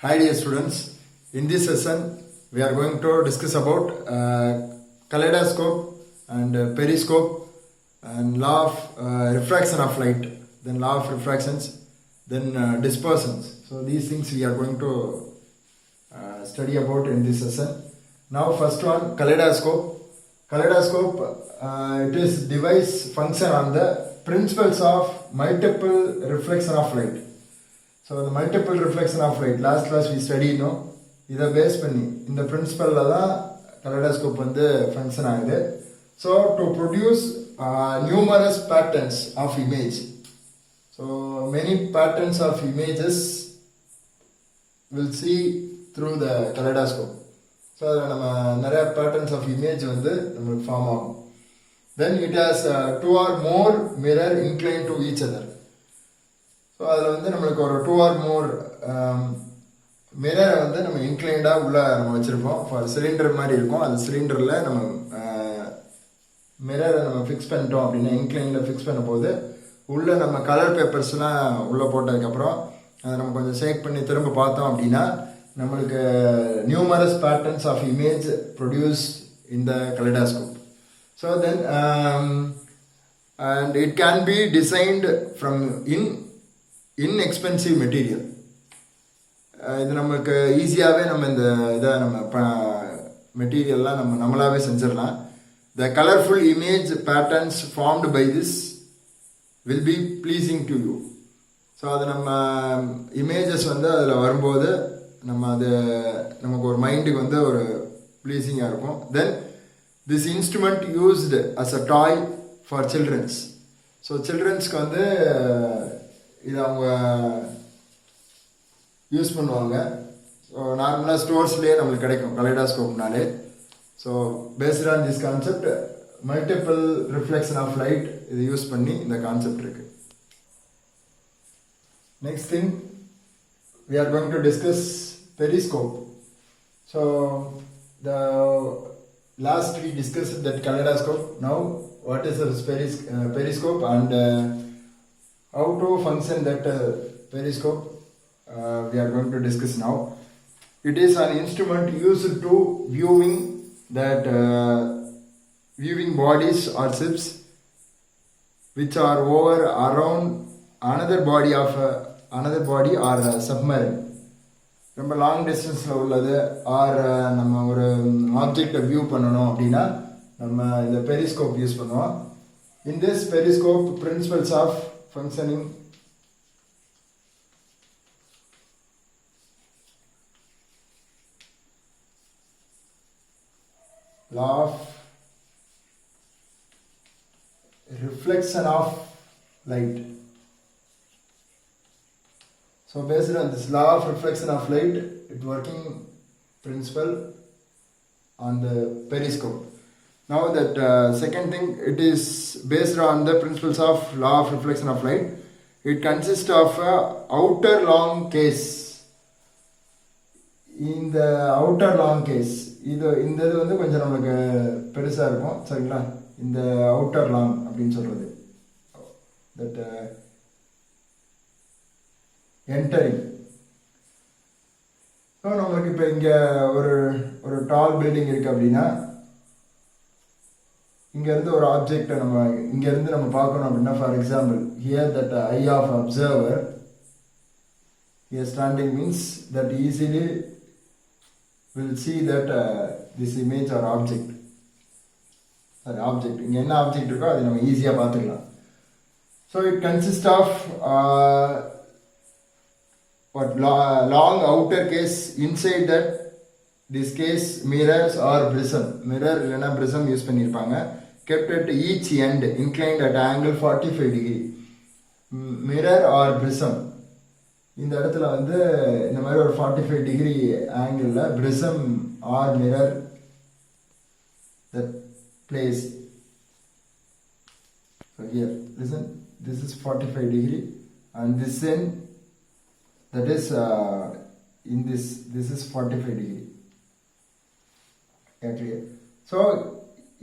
Hi dear students, in this session we are going to discuss about kaleidoscope and periscope and law of refraction of light, then law of refractions, then dispersions. So these things we are going to study about in this session. Now first one, kaleidoscope. Kaleidoscope, it is device function on the principles of multiple reflection of light. So the multiple reflection of light, last class we studied, no? இதை base பண்ணி இந்த பிரின்சிபலில் தான் kaleidoscope வந்து function ஆகுது. So to produce numerous patterns of image. So many patterns of images will see through the kaleidoscope. So அதில் நம்ம நிறைய பேட்டர்ன்ஸ் ஆஃப் இமேஜ் வந்து நம்மளுக்கு ஃபார்ம் ஆகும். Then it has two or more mirror incline to each other. So அதில் வந்து நம்மளுக்கு ஒரு டூ ஆர் மோர் மிரரை வந்து நம்ம இன்க்ளைண்டாக உள்ள நம்ம வச்சுருப்போம். ஃபார் சிலிண்டர் மாதிரி இருக்கும். அது சிலிண்டரில் நம்ம மிரரை நம்ம ஃபிக்ஸ் பண்ணிட்டோம் அப்படின்னா இன்க்ளைனில் ஃபிக்ஸ் பண்ண போது உள்ளே நம்ம கலர் பேப்பர்ஸ்லாம் உள்ளே போட்டதுக்கப்புறம் அதை நம்ம கொஞ்சம் ஷேக் பண்ணி திரும்ப பார்த்தோம் அப்படின்னா நம்மளுக்கு numerous patterns of image produce in the kaleidoscope. So then and it can be designed from inexpensive material. இது நமக்கு ஈஸியாகவே நம்ம இந்த இதை நம்ம மெட்டீரியல்லாம் நம்மளாவே செஞ்சிடலாம். The colourful image patterns formed by this will be pleasing to you. So அது நம்ம இமேஜஸ் வந்து அதில் வரும்போது அது நமக்கு ஒரு மைண்டுக்கு வந்து ஒரு ப்ளீஸிங்காக இருக்கும். Then this instrument used as a toy for childrens. So சில்ட்ரன்ஸ்க்கு வந்து இது அவங்க யூஸ் பண்ணுவாங்க. ஸோ நார்மலாக ஸ்டோர்ஸ்லேயே நம்மளுக்கு கிடைக்கும் கலைடாஸ்கோப்னாலே. So based on this concept multiple reflection of light இது யூஸ் பண்ணி இந்த கான்செப்ட் இருக்கு. Next thing we are going to discuss periscope. So the last we discussed that kaleidoscope. Now what is a periscope and how to function that periscope we are going to discuss now. It is an instrument used to viewing bodies or ships which are over around another body or submarine. ரொம்ப long டிஸ்டன்ஸில் உள்ளது R நம்ம ஒரு ஆப்ஜெக்டை view பண்ணணும் அப்படின்னா நம்ம இந்த பெரிஸ்கோப் யூஸ் பண்ணுவோம். In this periscope principles of functioning law of reflection of light. So based on this law of reflection of light, it working principle on the periscope. Now that second thing, it is based on the principles of law of reflection of light. It consists of outer long case. In the outer long case, இது வந்து கொஞ்சம் நமக்கு பெருசாக இருக்கும் சரிங்களா. இந்த outer long அப்படின்னு சொல்றது தட் என்டரிங். ஸோ நம்மளுக்கு இப்போ இங்கே ஒரு டால் பில்டிங் இருக்குது அப்படின்னா இங்கேருந்து ஒரு ஆப்ஜெக்டை இங்கேருந்து நம்ம பார்க்கணும் அப்படின்னா for example here that eye of observer here standing means that easily will see that this image or object இங்கே என்ன ஆப்ஜெக்ட் இருக்கோ அதை நம்ம ஈஸியாக பார்த்துக்கலாம். So it consist of long outer case. Inside that this case mirrors or prism, mirror இல்லைன்னா prism use பண்ணியிருப்பாங்க. kept at each end inclined at angle 45 degree. mirror or prism இந்த இடத்துல வந்து இந்த மாதிரி ஒரு 45 டிகிரி ஆங்கிளில் prism or mirror that place. So here listen, this is 45 degree and this end that is in this is 45 degree. Clear? So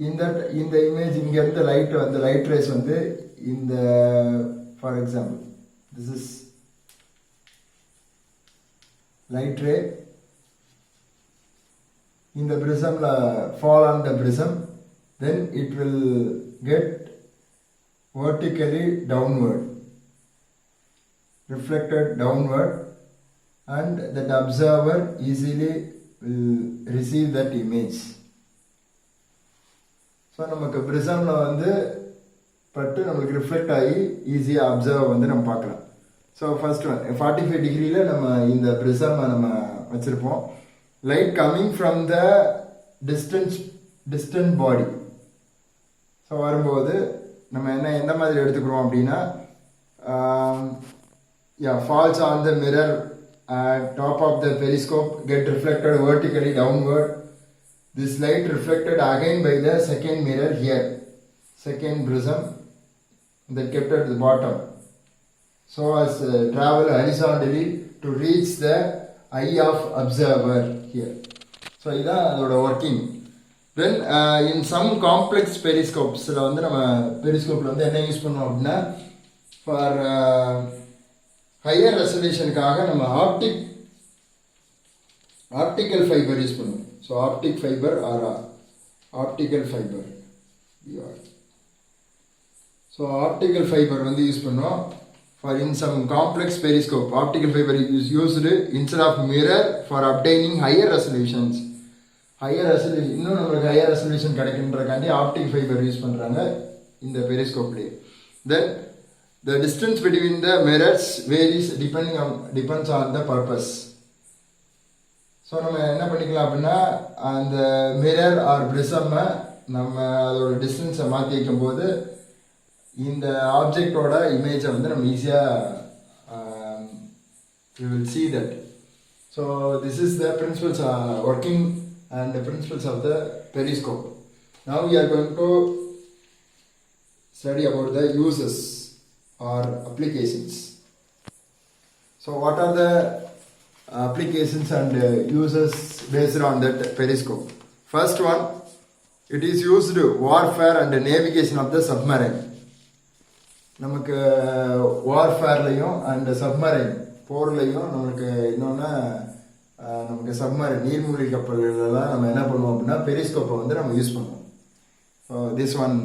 in the image இங்க இருந்து light rays வந்து இந்த for example this is light ray in the prism fall on the prism, then it will get vertically downward, reflected downward, and that observer easily will receive that image. So நமக்கு prismல வந்து பட்டு நமக்கு reflect ஆகி ஈஸியாக observe வந்து நம்ம பார்க்கலாம். So first one 45 டிகிரியில் நம்ம இந்த ப்ரிசமை நம்ம வச்சுருப்போம். Light coming from the distant body. So வரும்போது நம்ம எந்த மாதிரி எடுத்துக்கிறோம் அப்படின்னா, falls on the mirror at top of the periscope, get reflected vertically downward. This light reflected again by the second mirror here, second prism that kept at the bottom, so as travel horizontally to reach the eye of observer here. So idan adoda working. Then in some complex periscopes la vandu nama periscope la vandu enna use pannuvom appadina, for higher resolution kaga nama optical fiber use பண்ணுவோம். So optic fiber or optical fiber. So optical fiber வந்து use பண்ணுவோம். For in some complex periscope, optical fiber is used instead of mirror for obtaining higher resolutions. Higher resolution, இன்னும் நமக்கு higher resolution கிடைக்கின்றதுக்காண்டி optic fiber use பண்றாங்க இந்த பெரிஸ்கோப்லயே. Then the distance between the mirrors varies depends on the purpose. So நம்ம என்ன பண்ணிக்கலாம் அப்படின்னா, அந்த mirror R ப்ரிசம்மை நம்ம அதோட டிஸ்டன்ஸை மாற்றி வைக்கும்போது இந்த ஆப்ஜெக்டோட இமேஜை வந்து நம்ம ஈஸியாக we will see that. So this is the principles working and the principles of the periscope. Now we are going to study about the uses or applications. So what are the applications and uses based on that periscope? First one, it is used warfare and navigation of the submarine. நமக்கு வார்ஃபேர்லையும் and submarine போர்லையும் நமக்கு இன்னொன்று நமக்கு submarine நீர்மூழ்கி கப்பல்களெல்லாம் நம்ம என்ன பண்ணுவோம் அப்படின்னா பெரிஸ்கோப்பை வந்து நம்ம யூஸ் பண்ணுவோம். So this one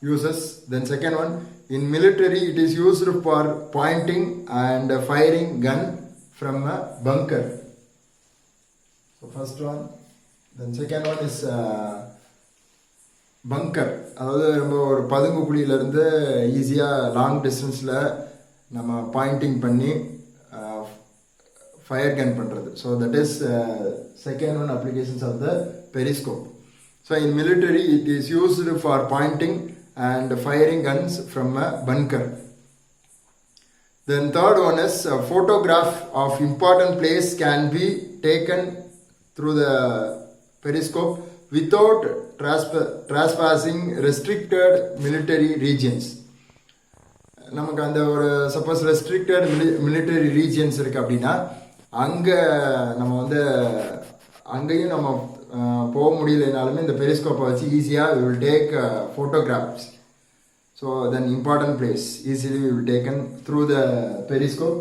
uses. Then second one, in military it is used for pointing and firing gun from a bunker. So first one, then second one is bunker. அதாவது நம்ம ஒரு பதுங்கு குழியிலேருந்து ஈஸியாக லாங் டிஸ்டன்ஸில் நம்ம பாயிண்டிங் பண்ணி fire gun பண்ணுறது. So that is second one applications of the periscope. So in military it is used for pointing and firing guns from a bunker. Then third one is a photograph of important place can be taken through the periscope without trespassing restricted military regions. நமக்கு அந்த ஒரு suppose restricted military regions இருக்குது அப்படின்னா அங்கே நம்ம வந்து அங்கேயும் நம்ம போக முடியலைனாலுமே இந்த பெரிஸ்கோப்பை வச்சு ஈஸியாக we will take photographs. So then important place easily will be taken through the periscope.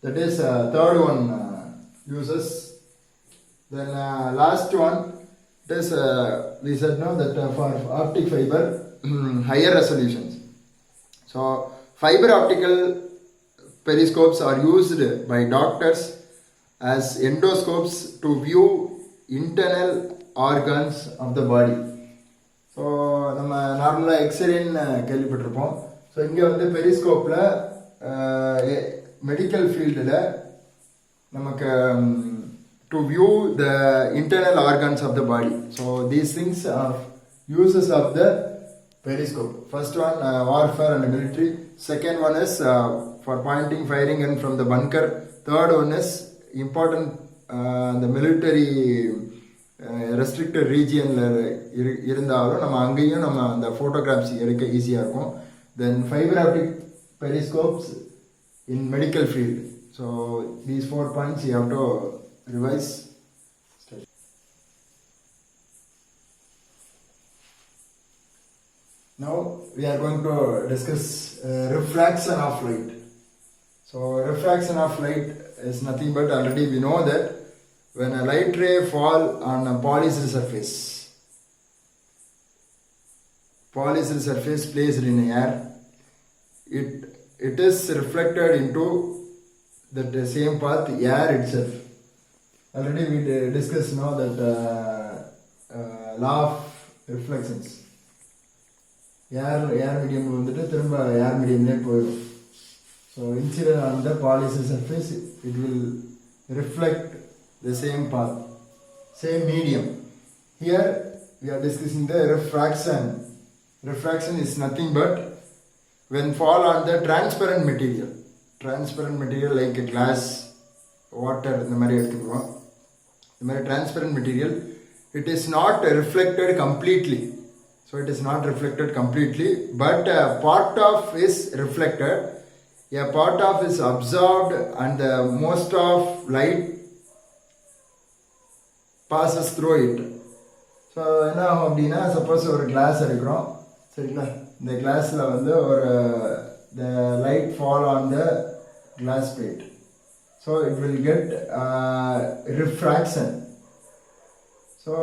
That is third one uses. Then last one, it is we said now that for optic fiber higher resolutions. So fiber optical periscopes are used by doctors as endoscopes to view internal organs of the body. So நம்ம நார்மலாக எக்ஸ்ரேன்னு கேள்விப்பட்டிருப்போம். So இங்கே வந்து பெரிஸ்கோப்பில் medical ஃபீல்டில் நமக்கு to view the internal organs of the body. So these things are uses of the periscope. First one, warfare and military. Second one is for pointing, firing and from the bunker. Third one is important the military restricted regionல இருந்தாலும் நம்ம அங்கேயும் நம்ம அந்த photographs எடுக்க ஈஸியாக இருக்கும். Then fiber optic periscopes in medical field. So these 4 points you have to revise. Now we are going to discuss refraction of light. So refraction of light is nothing but, already we know that when a light ray fall on a polycell surface placed in air, it is reflected into that same path, air itself. Already we discussed now that law of reflections. Air medium வந்துட்டு திரும்ப air mediumலே போயிடும். So incident on the polycell surface, it will reflect the same path, same medium. Here we are discussing the refraction. Refraction is nothing but when fall on the transparent material like a glass, water, இந்த மாதிரி எடுத்துக்குவோம். இந்த மாதிரி transparent material, it is not reflected completely. So it is not reflected completely, but part of is reflected, a part of is absorbed, and most of light passes through it. So என்ன ஆகும் அப்படின்னா, suppose ஒரு class எடுக்கிறோம் சரிங்களா, இந்த கிளாஸில் வந்து ஒரு the light fall on the glass plate, so it will get refraction. So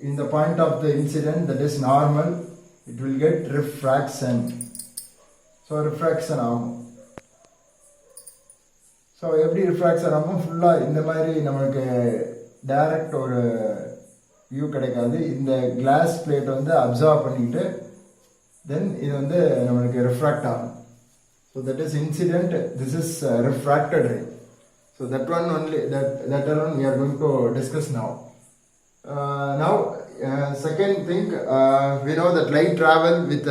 in the point of the incident that is normal, it will get refraction. So refraction ஆகும். ஸோ எப்படி refraction ஆகும், ஃபுல்லாக இந்த மாதிரி நம்மளுக்கு டைரக்ட் ஒரு view கிடைக்காது. இந்த கிளாஸ் பிளேட் வந்து அப்சர்வ் பண்ணிக்கிட்டு தென் இது வந்து நம்மளுக்கு ரிஃப்ராக்ட் ஆகும். So that is incident, this is refracted ray. So that one only that alone we are going to discuss now. Now second thing, we know that light travel with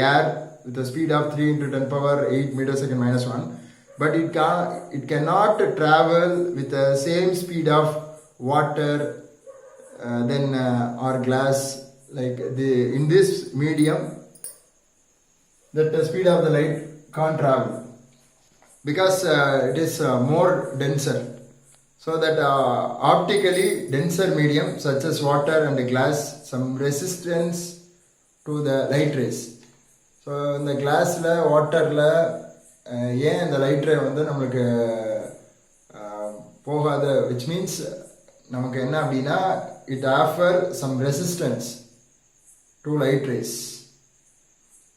air with a speed of 3 × 10⁸ meters second minus 1, but it cannot travel with the same speed of water or glass. Like in this medium, that the speed of the light can't travel because it is more denser. So that optically denser medium such as water and glass, some resistance to the light rays. So in the glass la water la ஏன் இந்த light ரே வந்து நம்மளுக்கு போகாது, which means நமக்கு என்ன அப்படின்னா, it offer some resistance to light rays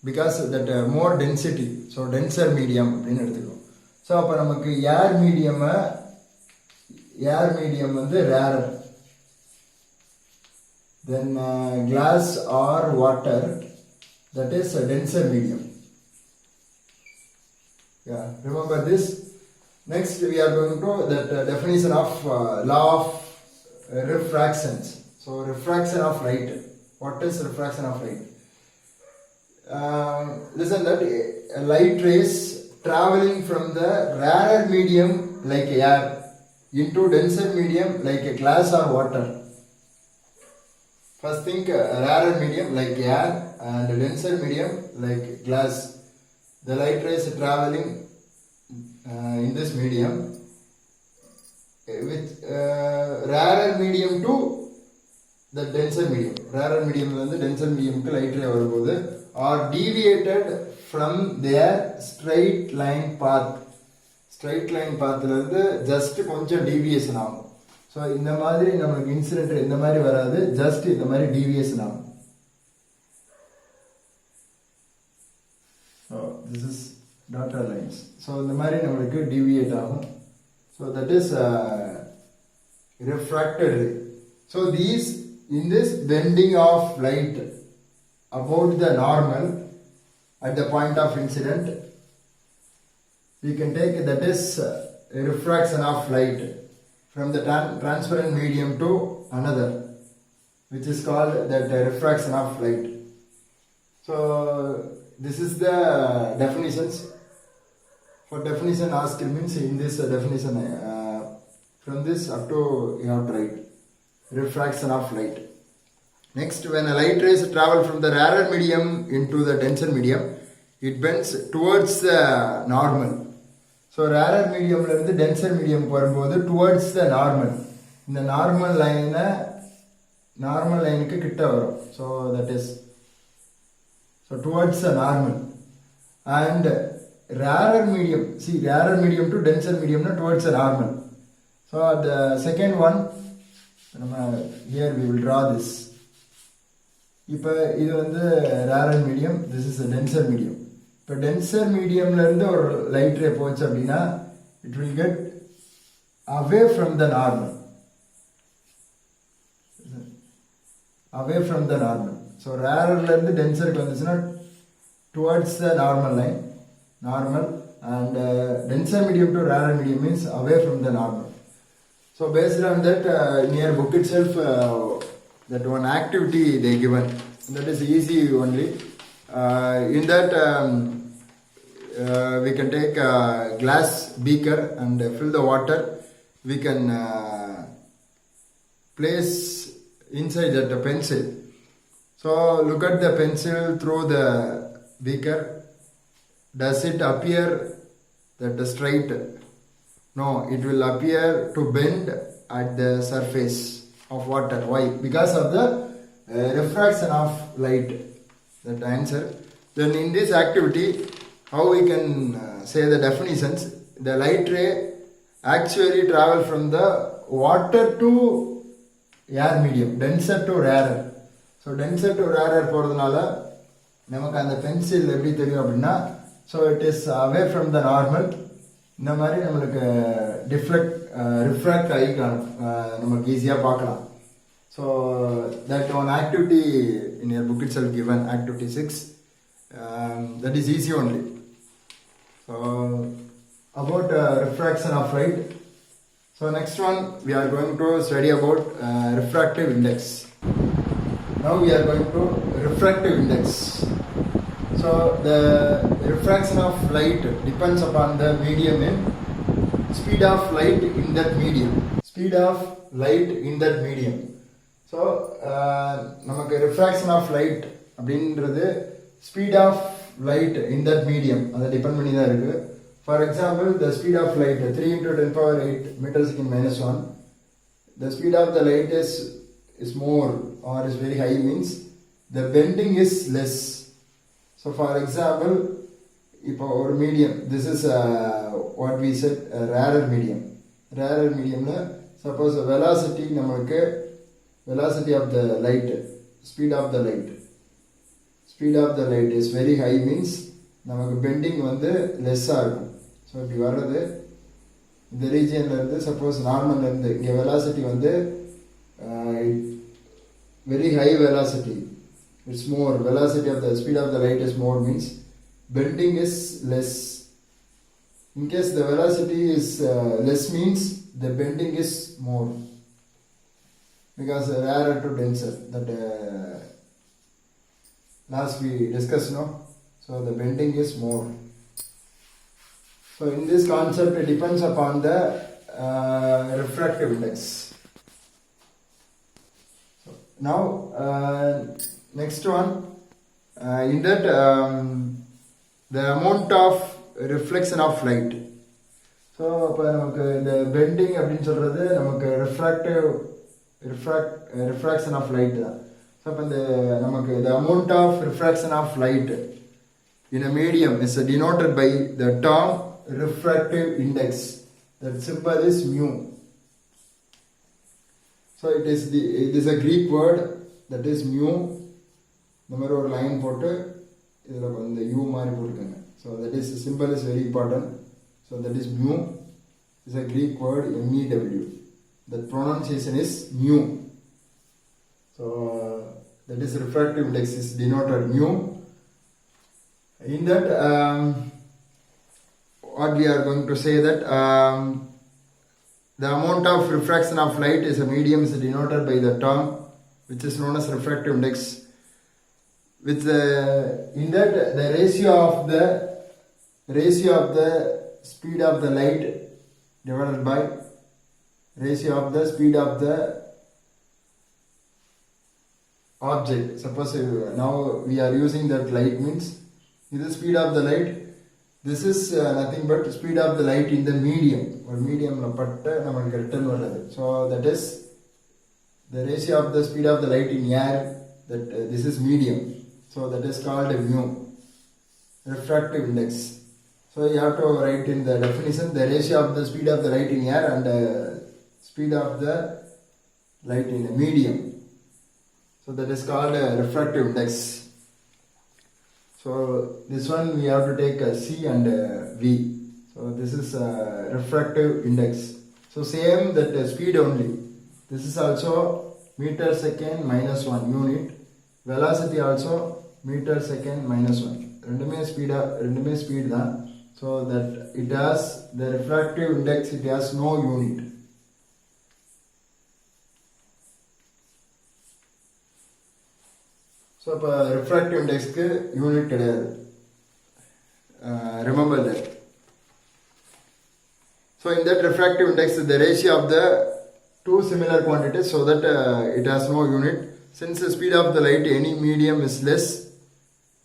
because that more density, so denser medium அப்படின்னு எடுத்துக்கோம். So அப்போ நமக்கு ஏர் மீடியம் வந்து rarer, then glass or water, that is a denser medium. Yeah, remember this. Next we are going to that definition of law of refractions. So refraction of light. What is refraction of light? Listen, that light rays traveling from the rarer medium like air into denser medium like a glass or water. First think rarer medium like air and denser medium like glass. The light rays traveling in this medium with rarer medium to the denser medium. Rarer medium வந்து denser medium க்கு light ray வரும்போது are deviated from their straight line path. Straight line pathல இருந்து just கொஞ்சம் deviation ஆகும். So இந்த மாதிரி நமக்கு incident இந்த மாதிரி வராது, ஜஸ்ட் இந்த மாதிரி deviation ஆகும். So this is dotted lines. So இந்த மாதிரி நம்மளுக்கு deviate ஆகும். So that is refracted ray. So these, in this bending of light about the normal at the point of incident, we can take that is refraction of light from the transparent medium to another, which is called that refraction of light. So this is the definitions. For definition asked means in this definition from this up to you have to write refraction of light. Next, when a light rays travel from the rarer medium into the denser medium, it bends towards the normal. So rarer medium la irundhu denser medium போகும்போது towards the normal. இந்த normal line க்கு கிட்ட வரும். So that is, so towards the normal. And rarer medium, see rarer medium to denser medium towards the normal. So the second one, here we will draw this. இப்போ இது வந்து rarer medium, this is a denser medium. இப்போ denser mediumல இருந்து ஒரு light ray போச்சு அப்படின்னா it will get away from the normal. Away from the normal. So rarerல இருந்து denserக்கு வந்துச்சுன்னா towards the normal line, normal, and denser medium to rarer medium means away from the normal. So based on that, near book itself, that one activity they given, that is easy only. In that we can take a glass beaker and fill the water. We can place inside that a pencil. So look at the pencil through the beaker. Does it appear that straight? No, it will appear to bend at the surface of water. Why? Because of the refraction of light. That answer. Then in this activity, how we can say the definitions? The light ray actually travel from the water to air medium, denser to rarer. So denser to rarer போறதுனால நமக்கு அந்த pencil எப்படி தெரியும் அப்படின்னா, so it is away from the normal. இந்த மாதிரி நம்மளுக்கு refract ஆகி நமக்கு ஈஸியாக பார்க்கலாம். So that one activity in your book it self given, activity 6, that is easy only. So about refraction of light. So next one we are going to study about refractive index. Now we are going to refractive index. So the refraction of light depends upon the medium in speed of light in that medium. Speed of light in that medium. So நமக்கு refraction of light அப்படின்றது speed of light in that medium அதை depend பண்ணி தான் இருக்கு. For example, the speed of light 3 into 10 power 8 meters second minus 1. The speed of the light is more or is very high means the bending is less. So for example, இப்போ ஒரு medium, this is what we said a rarer medium. Rarer mediumல suppose velocity நமக்கு velocity of the light, speed of the light is very high means நமக்கு bending வந்து லெஸ்ஸாக இருக்கும். So இப்படி வர்றது இந்த ரீஜியன்ல இருந்து சப்போஸ் நார்மல்ல இருந்து இங்கே வெலாசிட்டி வந்து very high velocity, it's more, velocity of the speed of the light is more means bending is less. In case the velocity is less means the bending is more, because rarer to denser, that last we discussed, no? So the bending is more. So in this concept it depends upon the refractive index. Now next one, in that the amount of reflection of light. So இப்போ நமக்கு இந்த bending அப்படின்னு சொல்றது நமக்கு refraction of light தான். So இப்போ இந்த நமக்கு the amount of refraction of light in a medium is denoted by the term refractive index. That symbol is mu. So it is a Greek word, that is mu. இந்த மாதிரி ஒரு line போட்டு இதில் இந்த u மாதிரி போட்டுருக்காங்க. So that is, the symbol is very important. So that is mu. Is a Greek word, MEW. The pronunciation is mu. So that is refractive index is denoted mu. In that what we are going to say that the amount of refraction of light is a medium is denoted by the term which is known as refractive index, with in that the ratio of the speed of the light divided by ratio of the speed of the object. Suppose now we are using that light means this is speed of the light. This is nothing but speed of the light in the medium, or medium பட்ட நமக்கு return வருது. So that is the ratio of the speed of the light in air, that this is medium. So that is called mu, refractive index. So you have to write in the definition the ratio of the speed of the light in air and speed of the light in a medium. So that is called refractive index. So this one we have to take C and V. So this is refractive index. So same that speed only. This is also meter second minus 1 unit. Velocity also meter second minus 1. ரெண்டுமே speed தான். So that it has the refractive index, it has no unit. So refractive index க்கு unit கிடையாது. Remember that. So in that refractive index, the ratio of the two similar quantities, so that it has no unit. Since the speed of the light any medium is less,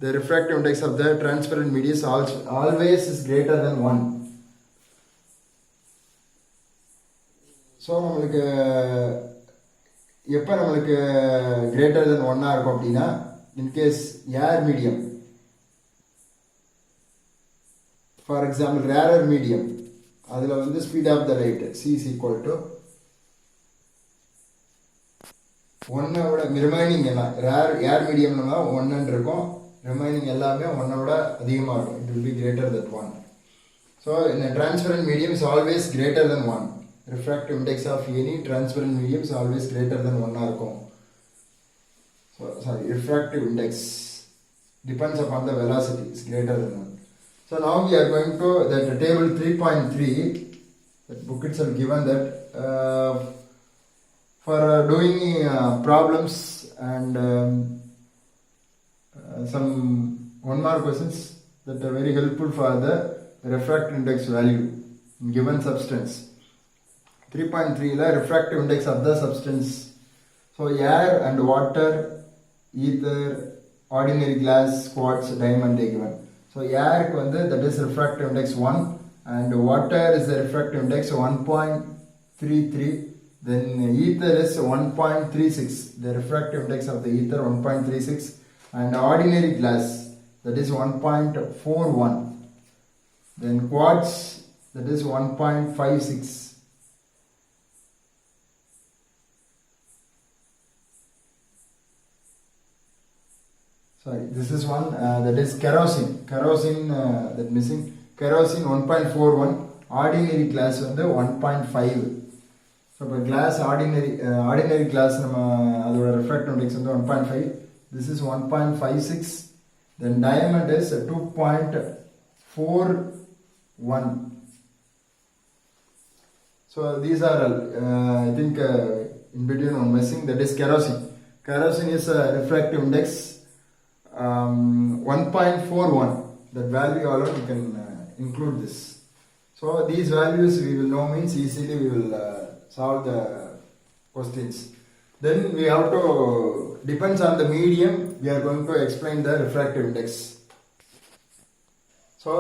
the refractive index of the transparent medium is always is greater than 1. So நம்மளுக்கு எப்போ நம்மளுக்கு greater than 1 இருக்கும் அப்படின்னா, in case air medium, for example rarer medium, அதில் வந்து speed of the light C is equal to 1 விட remaining எல்லாம் ஏர் மீடியம்னா 1 இருக்கும், ரிமைனிங் எல்லாமே 1 விட அதிகமாக இருக்கும். It will be greater than 1. So in a transparent medium is always greater than 1. Refractive index of any transparent medium is always greater than 1 இருக்கும். So sorry, refractive index depends upon the velocity, is greater than 1. So now we are going to that table 3.3. That book itself given that for doing problems and some 1 mark questions that are very helpful for the refractive index value in given substance. 3.3 la refractive index of the substance. So air and water, ether, ordinary glass, quartz, diamond they given. So air that is refractive index 1 and water is the refractive index 1.33. Then ether is 1.36. The refractive index of the ether 1.36 and ordinary glass that is 1.41. Then quartz that is 1.56. Sorry, this is one that is kerosene. That missing. Kerosene 1.41. Ordinary glass on the 1.5. So for glass ordinary glass the refractive index on the 1.5. This is 1.56. Then diamond is 2.41. So these are I think in between one missing, that is kerosene. Kerosene is a refractive index 1.41. That value alone you can include this. So these values we will know means easily we will solve the questions. Then we have to, depends on the medium, we are going to explain the refractive index. So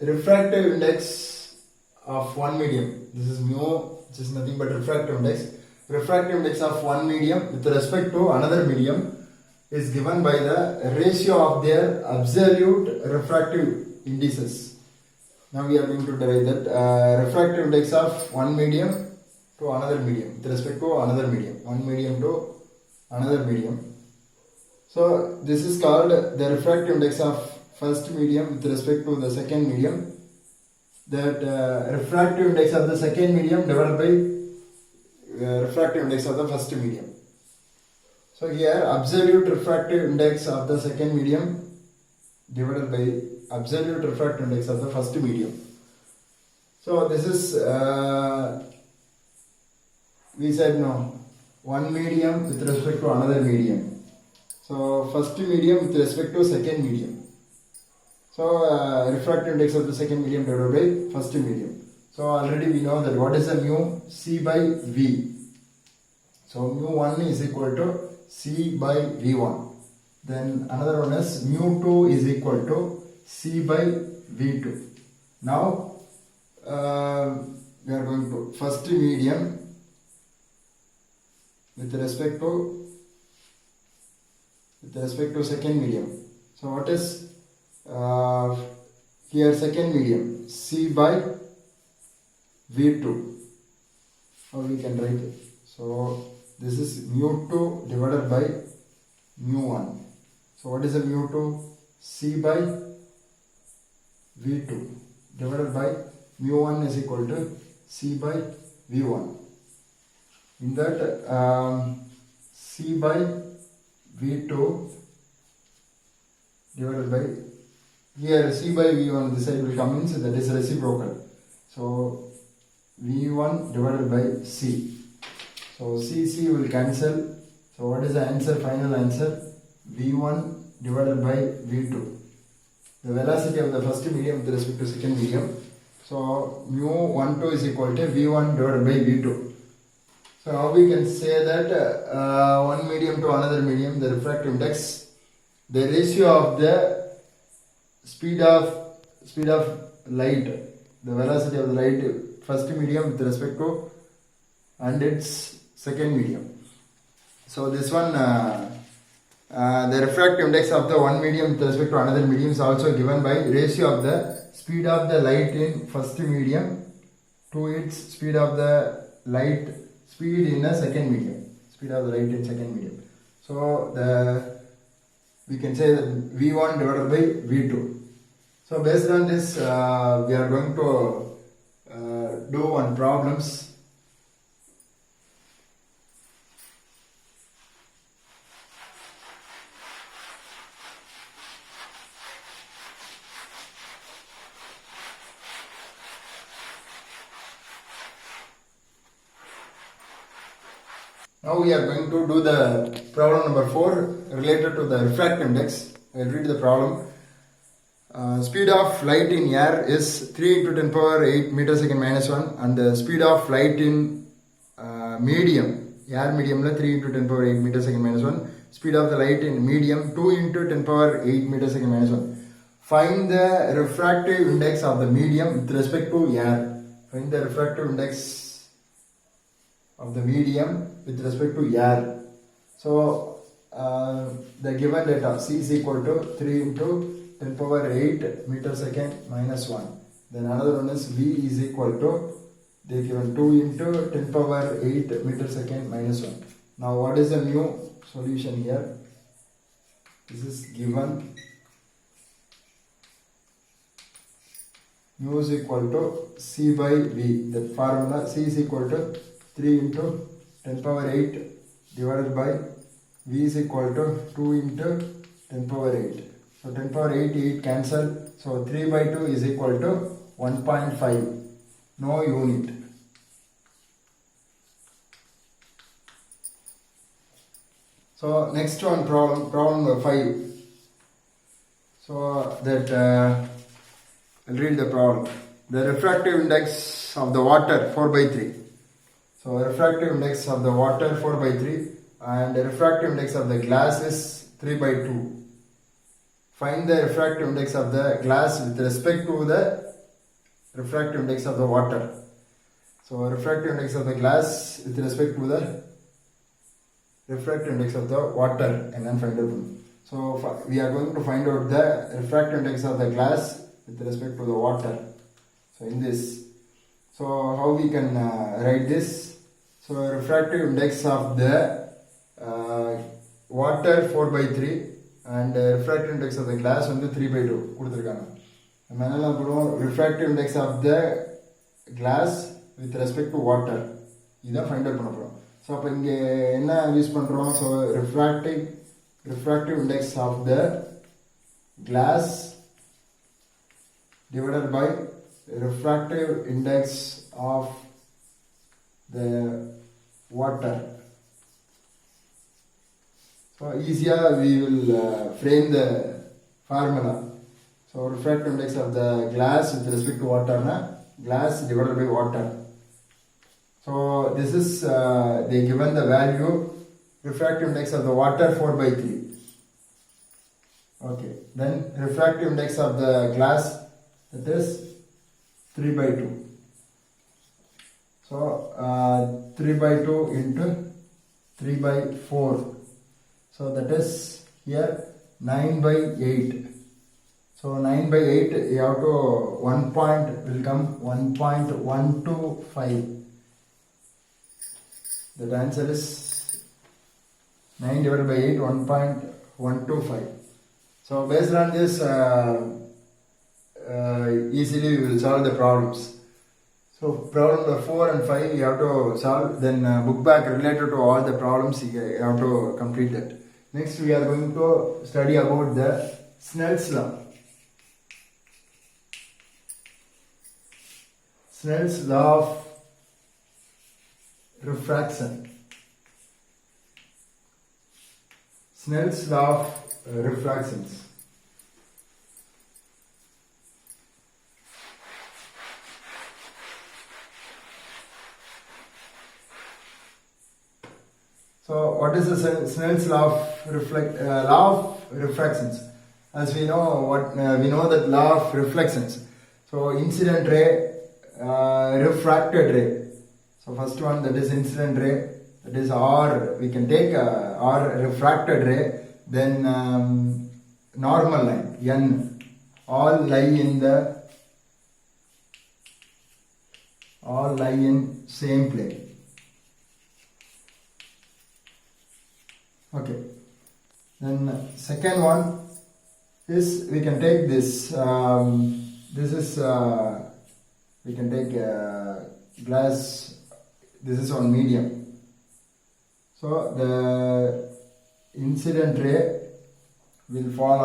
refractive index of one medium, this is mu, which is nothing but refractive index. Refractive index of one medium with respect to another medium is given by the ratio of their absolute refractive indices. Now we are going to derive that refractive index of one medium to another medium with respect to another medium, one medium to another medium. So this is called the refractive index of first medium with respect to the second medium. That refractive index of the second medium divided by refractive index of the first medium. So here absolute refractive index of the second medium divided by absolute refractive index of the first medium. So this is we said no, one medium with respect to another medium. So first medium with respect to second medium. So refractive index of the second medium divided by first medium. So already we know that what is the mu? C by V. So mu1 is equal to C by V1. Then another one is mu2 is equal to C by V2. Now we are going to first medium with respect to second medium. So what is here second medium C by V2. How we can write it? So this is mu2 divided by mu1. So what is the mu2? C by V2 divided by mu1 is equal to C by V1. In that C by V2 divided by, here C by V1 this side will come in, so that is reciprocal. So V1 divided by C. So C will cancel. So what is the answer? Final answer V1 divided by V2. The velocity of the first medium with respect to second medium. So mu12 is equal to V1 divided by V2. So how we can say that one medium to another medium, the refractive index, the ratio of the speed of light, the velocity of the light, first medium with respect to and its second medium. So this one, the refractive index of the one medium with respect to another medium is also given by ratio of the speed of the light in first medium to its speed of the light speed in the second medium. Speed of the light in second medium. So we can say that V1 divided by V2. So based on this, we are going to do one problems. Now we are going to do the problem number 4 related to the refractive index. I will read the problem. Speed of light in air is 3 into 10 power 8 meter second minus 1, and the speed of light in medium, air medium 3 into 10 power 8 meter second minus 1, speed of the light in medium 2 into 10 power 8 meter second minus 1. Find the refractive index of the medium with respect to air. Find the refractive index of the medium with respect to air. So the given data C is equal to 3 into 10 power 8 meter second minus 1. Then another one is V is equal to, they given 2 into 10 power 8 meter second minus 1. Now what is the mu solution here? This is given. Mu is equal to C by V. The formula C is equal to 3 into 10 power 8 divided by V is equal to 2 into 10 power 8. So 10 power 8 cancel. So 3 by 2 is equal to 1.5. No unit. So next one, problem number 5. So that I'll read the problem. The refractive index of the water 4 by 3. So refractive index of the water 4 by 3 and the refractive index of the glass is 3 by 2. Find the refractive index of the glass with respect to the refractive index of the water. So refractive index of the glass with respect to the refractive index of the water and then find out. So we are going to find out the refractive index of the glass with respect to the water. So in this, so how we can write this? So refractive index of the water 4 by 3 and refractive index of the glass 3 by 2. Refractive index of the glass with respect to water. This is find out. So so refractive index of the glass divided by refractive index of the water. So easier we will frame the formula. So refractive index of the glass with respect to water, glass divided by water. So this is they given the value refractive index of the water 4 by 3. Okay, then refractive index of the glass, that is 3 by 2. So 3 by 2 into 3 by 4. So that is here 9 by 8. So 9 by 8, you have to 1 point will come 1.125. The answer is 9 divided by 8, 1.125. So based on this, easily we will solve the problems. So problem number 4 and 5 you have to solve, then book back related to all the problems you have to complete that. Next we are going to study about the Snell's law. Snell's law of refraction. Snell's law of refractions. So what is the Snell's law of refractions? As we know, we know that law of reflections. So incident ray, refracted ray. So first one, that is incident ray, that is R. We can take R refracted ray. Then normal line N, all lie in same plane. Okay. Then second one is we can take this. This is we can take glass. This is on medium. So the incident ray will fall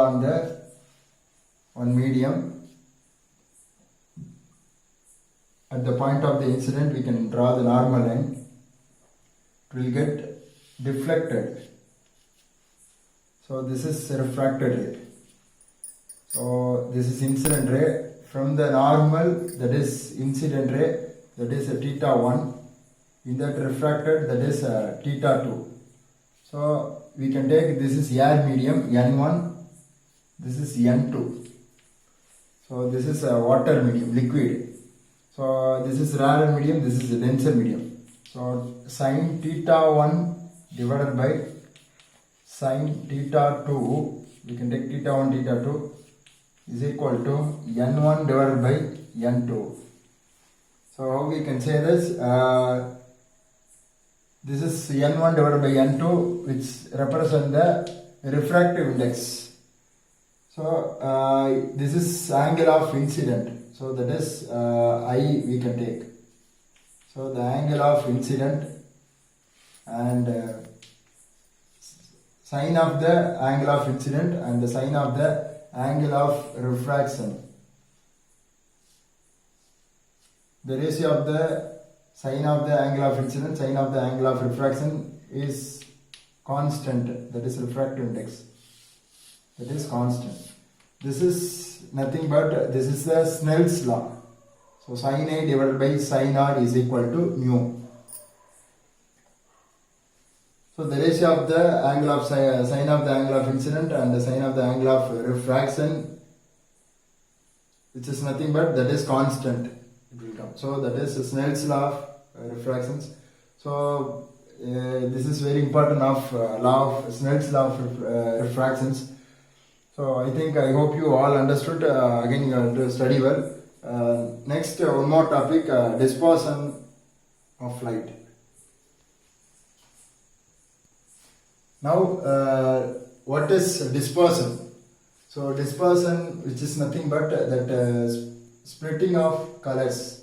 on medium. At the point of the incident, we can draw the normal line. It will get deflected. So this is refracted ray. So this is incident ray. From the normal, that is incident ray, that is a theta 1. In that refracted, that is a theta 2. So we can take, this is air medium N1, this is N2. So this is a water medium, liquid. So this is rarer medium, this is a denser medium. So sin theta 1 divided by sin theta 2, we can take theta 1, theta 2 is equal to N1 divided by N2. So how we can say this? This is N1 divided by N2, which represent the refractive index. So this is angle of incident. So that is I we can take. So the angle of incident and sine of the angle of incident and the sine of the angle of refraction. The ratio of the sine of the angle of incident, sine of the angle of refraction is constant. That is refractive index. That is constant. This is nothing but this is the Snell's law. So sin A divided by sin R is equal to mu. So the ratio of the angle of sine of the angle of incident and the sine of the angle of refraction, which is nothing but that is constant. It will come. So that is Snell's law of refractions. So this is very important of Snell's law of refractions. So I hope you all understood. Again, you have to study well. Next, one more topic: dispersion of light. Now, what is dispersion? So dispersion, which is nothing but that splitting of colors.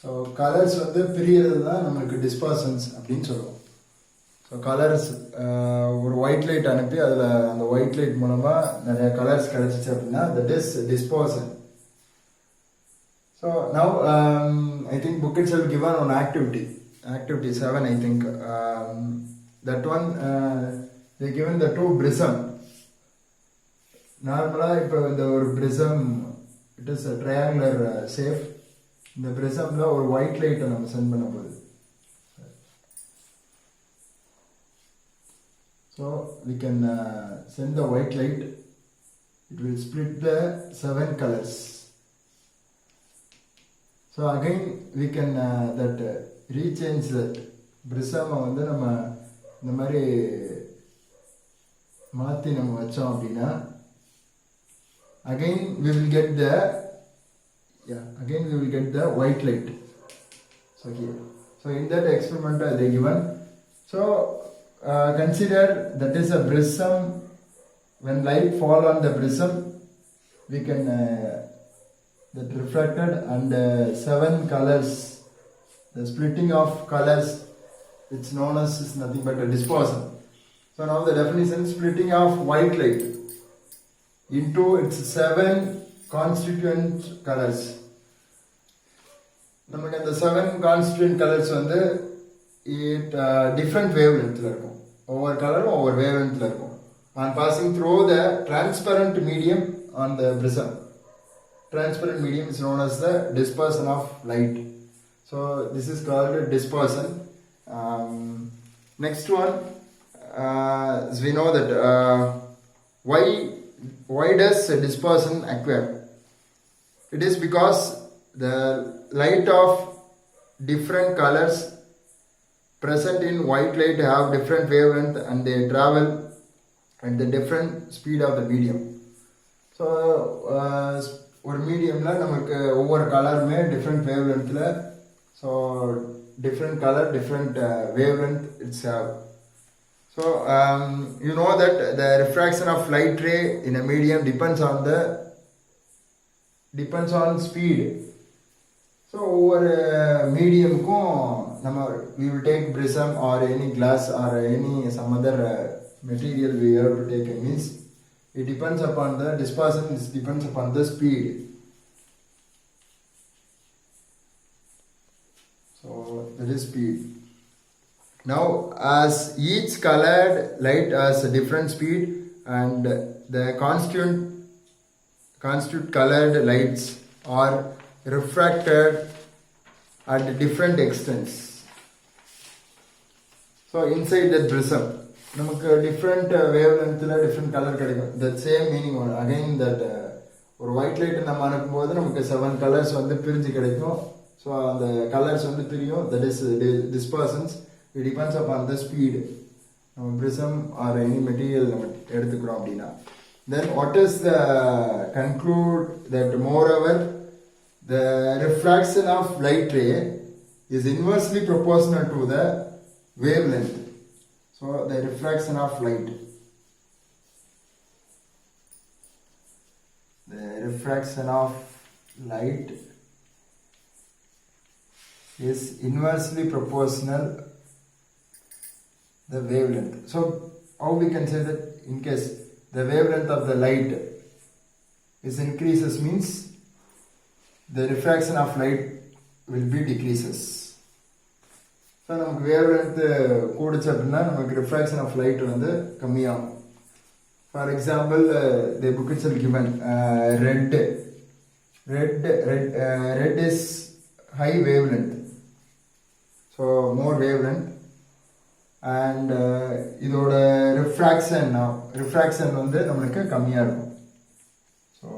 So colors வந்து பிரியறது தான் நமக்கு டிஸ்பர்சன்ஸ் அப்படின்னு சொல்லுவோம். So colours ஒரு white light அனுப்பி அதில் அந்த white light மூலமாக நிறைய கலர்ஸ் கிடச்சிச்சு அப்படின்னா that is dispersion. So now I think book it self given one activity 7 I think. That one they given the two prism. நார்மலாக இப்போ இந்த ஒரு prism, it is a triangular shape. இந்த prismல ஒரு white light நம்ம send பண்ண போகுது. So we can send the white light. It will split the 7 colors. So again we can rechange that prism வந்து நம்ம இந்த மாதிரி மாற்றி நம்ம வச்சோம் அப்படின்னா again we will get the white light. So here, so in that experiment they given. So consider that is a prism. When light fall on the prism, we can that refracted and 7 colors. The splitting of colors, it's known as is nothing but a dispersion. So now the definition: splitting of white light into its 7 constituent colors. நமக்கு அந்த 7 constituent colors வந்து different wavelength ல இருக்கும். ஒவ்வொரு கலரும் ஒவ்வொரு wavelength ல இருக்கும். And passing through the transparent medium on the prism. Transparent medium is known as the dispersion of light. So this is called dispersion. Next one, as we know that why does dispersion occur? It is because the light of different colors present in white light have different wavelength and they travel at the different speed of the medium. So ஒரு மீடியம்ல நமக்கு ஒவ்வொரு கலருமே different வேவ்லென்த்ல, so different color, different wavelength it's have. So you know that the refraction of light ray in a medium depends on speed. So over medium ko we will take prism or any glass or any some other material we have to take. It means it depends upon the dispersion, it depends upon the speed. So that is speed. Now as each colored light has a different speed and the constituent colored lights are refracted at different extents. So inside that prism நமக்கு different wavelengthல different color கிடைக்கும். That same meaning again that ஒரு white light நம்ம அனுப்பும்போது நமக்கு 7 colors வந்து பிரிஞ்சு கிடைக்கும். So அந்த colors வந்து பிரியும். That is dispersions. It depends upon the speed. நம்ம prism or any material நம்ம எடுத்துக்கிறோம் அப்படின்னா. Then what is the conclude that moreover the refraction of light ray is inversely proportional to the wavelength. So the refraction of light. The refraction of light is inversely proportional the wavelength. So how we can say that in case the wavelength of the light is increases means the refraction of light will be decreases. So நமக்கு wavelength கூடுச்சு அப்படின்னா நமக்கு refraction of light வந்து கம்மியாகும். For example, the book itself given red is high wavelength, so more wavelength, and இதோட refraction வந்து நமக்கு கம்மியா இருக்கும். So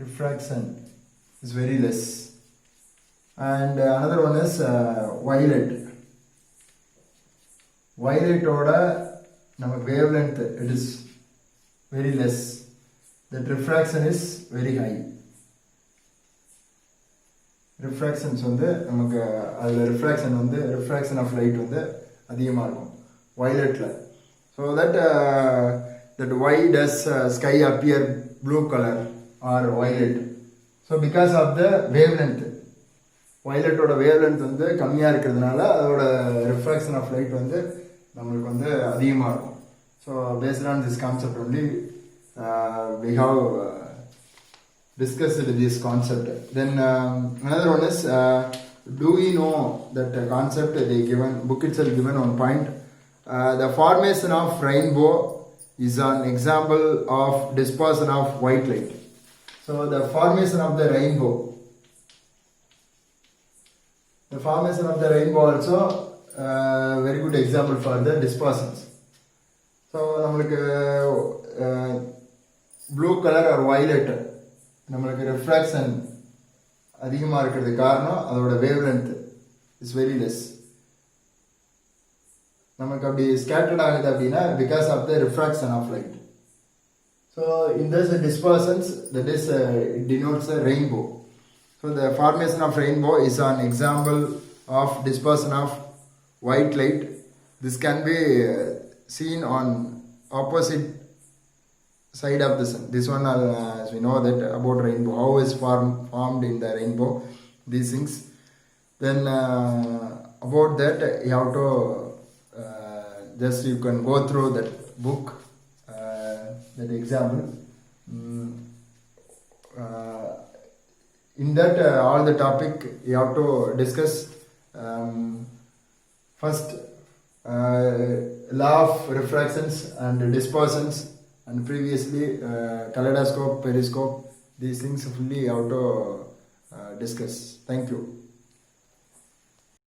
refraction is very less. And another one is violet. Violet oda namak wavelength it is very less. That refraction is very high. Refractions வந்து நமக்கு அதுல refraction of light வந்து அதிகமா இருக்கும் violetல. So that why does sky appear blue color or violet? So because of the wavelength. Violet oda wavelength வந்து கம்மியா இருக்கிறதுனால அதோட refraction of light வந்து நமக்கு வந்து அதிகமா இருக்கும். So based on this concept only we have discussed this concept. Then another one is do we know that concept they given book itself given on point the formation of rainbow is an example of dispersion of white light. So the formation of the rainbow also very good example for the dispersions. So நமக்கு blue color or violet நமக்கு refraction அதிகமா இருக்கிறதுக்கு காரணம் அதோட wavelength is very less. நமக்கு அப்படி scattered ஆகுது அப்படின்னா because of the refraction of light. So in this dispersions, that is it denotes a rainbow. So the formation of rainbow is an example of dispersion of white light. This can be seen on opposite side of the sun. This one, as we know that about rainbow, how is formed in the rainbow, these things. Then about that you have to just you can go through that book, that example. In that all the topic you have to discuss. First, law of refractions and dispersions, and previously kaleidoscope, periscope, these things fully you have to discuss. Thank you.